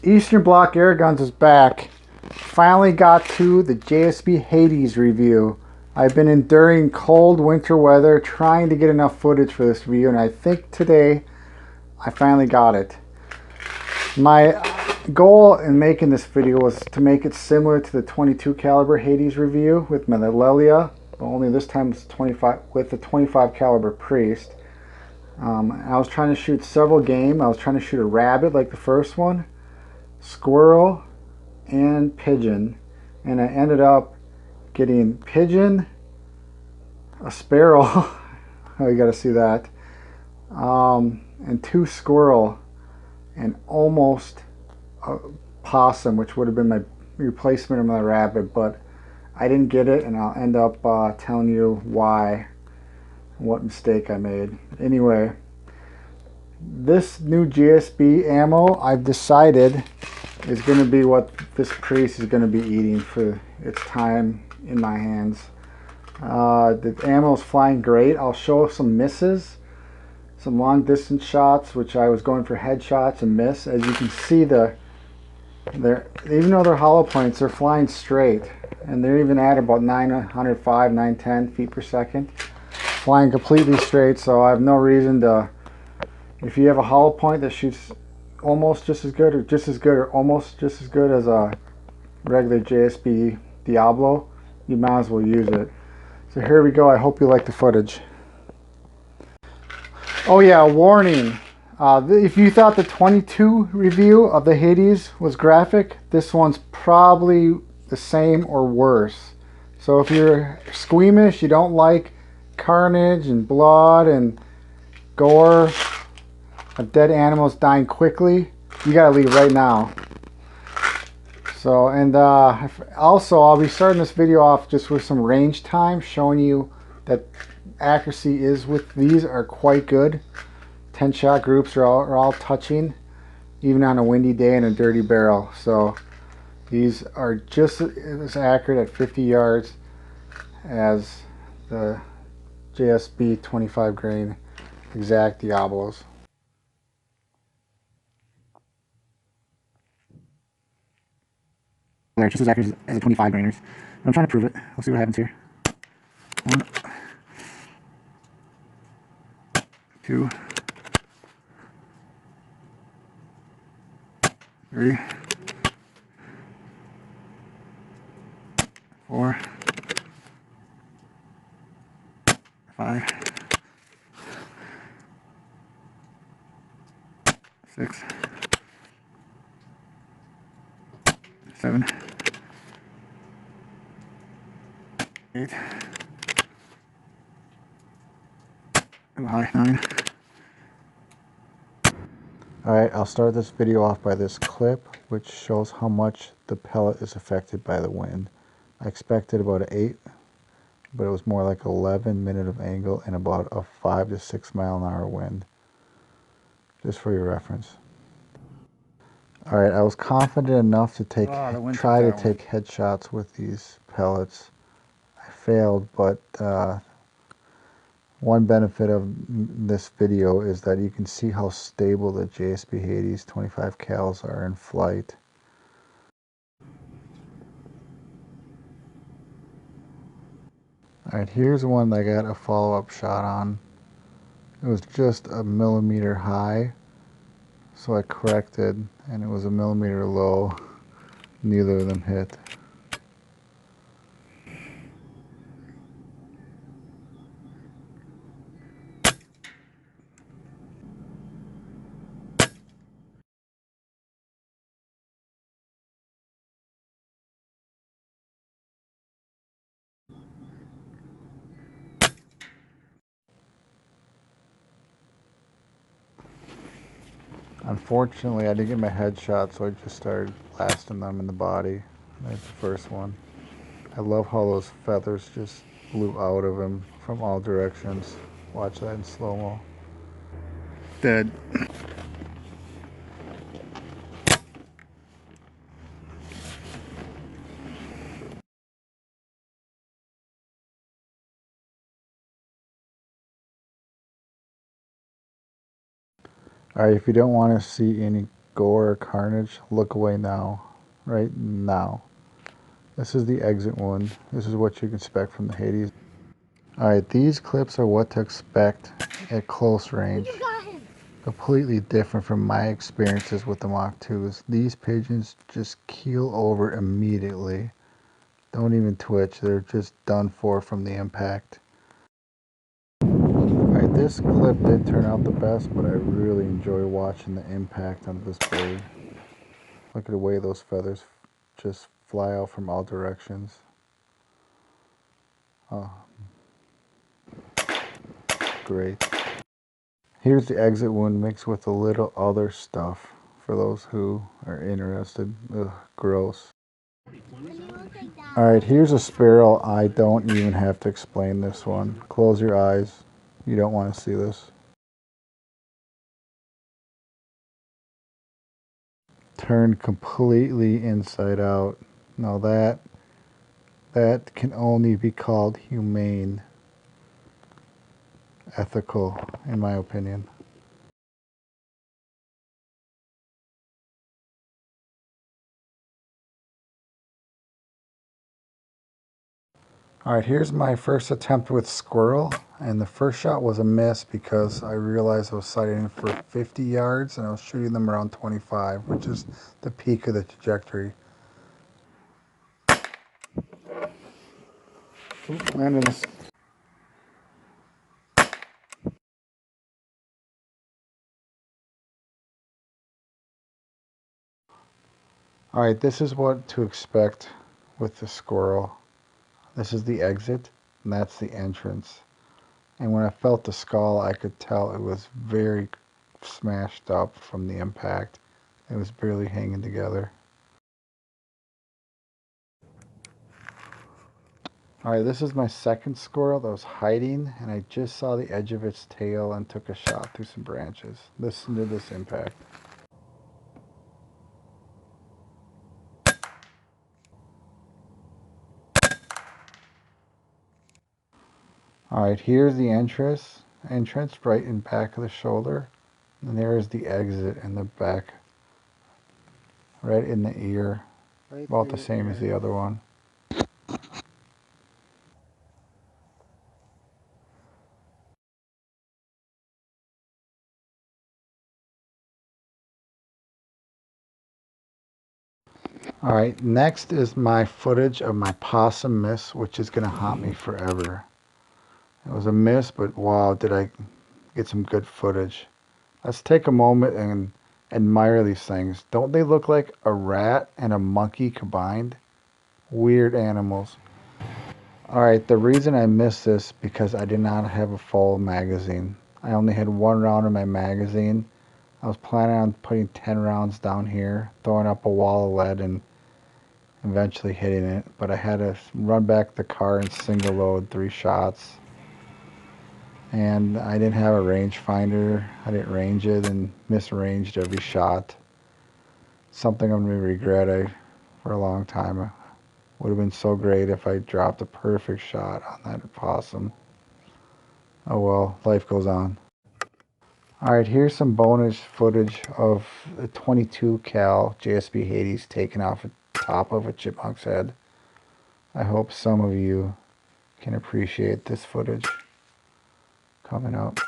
Eastern Bloc Air Guns is back. Finally got to the JSB Hades review. I've been enduring cold winter weather trying to get enough footage for this review, and I think today I finally got it. My goal in making this video was to make it similar to the 22 caliber Hades review with Menelia, but only this time it's 25 with the 25 caliber Priest. I was trying to shoot several game. I was trying to shoot a rabbit like the first one, squirrel, and pigeon, and I ended up getting pigeon, a sparrow, oh, you gotta see that, and 2 squirrel, and almost a possum, which would have been my replacement of my rabbit, but I didn't get it, and I'll end up telling you why, what mistake I made. Anyway, this new JSB ammo, I've decided, is going to be what this Priest is going to be eating for its time in my hands. The ammo is flying great. I'll show some misses, some long distance shots, which I was going for headshots and miss. As you can see, even though they're hollow points, they're flying straight, and they're even at about 905, 910 feet per second, flying completely straight. So I have no reason to, if you have a hollow point that shoots almost just as good, or just as good, or almost just as good as a regular JSB Diablo, you might as well use it. So here we go. I hope you like the footage. Oh yeah, warning. If you thought the 22 review of the Hades was graphic, this one's probably the same or worse. So if you're squeamish, you don't like carnage and blood and gore of dead animals dying quickly, you gotta leave right now. So, and also I'll be starting this video off just with some range time, showing you that accuracy is with these are quite good. 10 shot groups are all touching, even on a windy day in a dirty barrel. So these are just as accurate at 50 yards as the JSB 25 grain exact Diablos. They're just as accurate as the 25 grainers. But I'm trying to prove it. We'll see what happens here. 1, 2, 3, 4, 5, 6, 7, 8, and high 9. Alright, I'll start this video off by this clip, which shows how much the pellet is affected by the wind. I expected about an 8, but it was more like 11 minute of angle and about a 5 to 6 mile an hour wind. Just for your reference. Alright, I was confident enough to try to take headshots with these pellets. I failed, but one benefit of this video is that you can see how stable the JSB Hades 25 cals are in flight. Alright, here's one that I got a follow-up shot on. It was just a millimeter high, so I corrected, and it was a millimeter low. Neither of them hit. Unfortunately, I didn't get my headshot, so I just started blasting them in the body. That's the first one. I love how those feathers just blew out of him from all directions. Watch that in slow-mo. Dead. Alright, if you don't want to see any gore or carnage, look away now. Right now. This is the exit one. This is what you can expect from the Hades. Alright, these clips are what to expect at close range. Completely different from my experiences with the Mach 2s. These pigeons just keel over immediately. Don't even twitch. They're just done for from the impact. Alright, this clip didn't turn out the best, but I really enjoy watching the impact on this bird. Look at the way those feathers just fly out from all directions. Oh, great. Here's the exit wound mixed with a little other stuff for those who are interested. Ugh, gross. Alright, here's a sparrow. I don't even have to explain this one. Close your eyes. You don't want to see this. Turned completely inside out. Now that can only be called humane. Ethical, in my opinion. Alright, here's my first attempt with squirrel, and the first shot was a miss because I realized I was sighting for 50 yards and I was shooting them around 25, which is the peak of the trajectory. Landing this. Alright, this is what to expect with the squirrel. This is the exit, and that's the entrance. And when I felt the skull, I could tell it was very smashed up from the impact. It was barely hanging together. Alright, this is my second squirrel that was hiding, and I just saw the edge of its tail and took a shot through some branches. Listen to this impact. Alright, here's the entrance right in back of the shoulder. And there is the exit in the back, right in the ear, about the same as the other one. Alright, next is my footage of my possum miss, which is going to haunt me forever. It was a miss, but wow, did I get some good footage. Let's take a moment and admire these things. Don't they look like a rat and a monkey combined? Weird animals. Alright, the reason I missed this because I did not have a full magazine. I only had one round in my magazine. I was planning on putting 10 rounds down here, throwing up a wall of lead and eventually hitting it, but I had to run back the car and single load 3 shots. And I didn't have a rangefinder. I didn't range it and misranged every shot. Something I'm going to regret for a long time. It would have been so great if I dropped a perfect shot on that possum. Oh well, life goes on. Alright, here's some bonus footage of the 22 cal JSB Hades taken off the top of a chipmunk's head. I hope some of you can appreciate this footage coming up.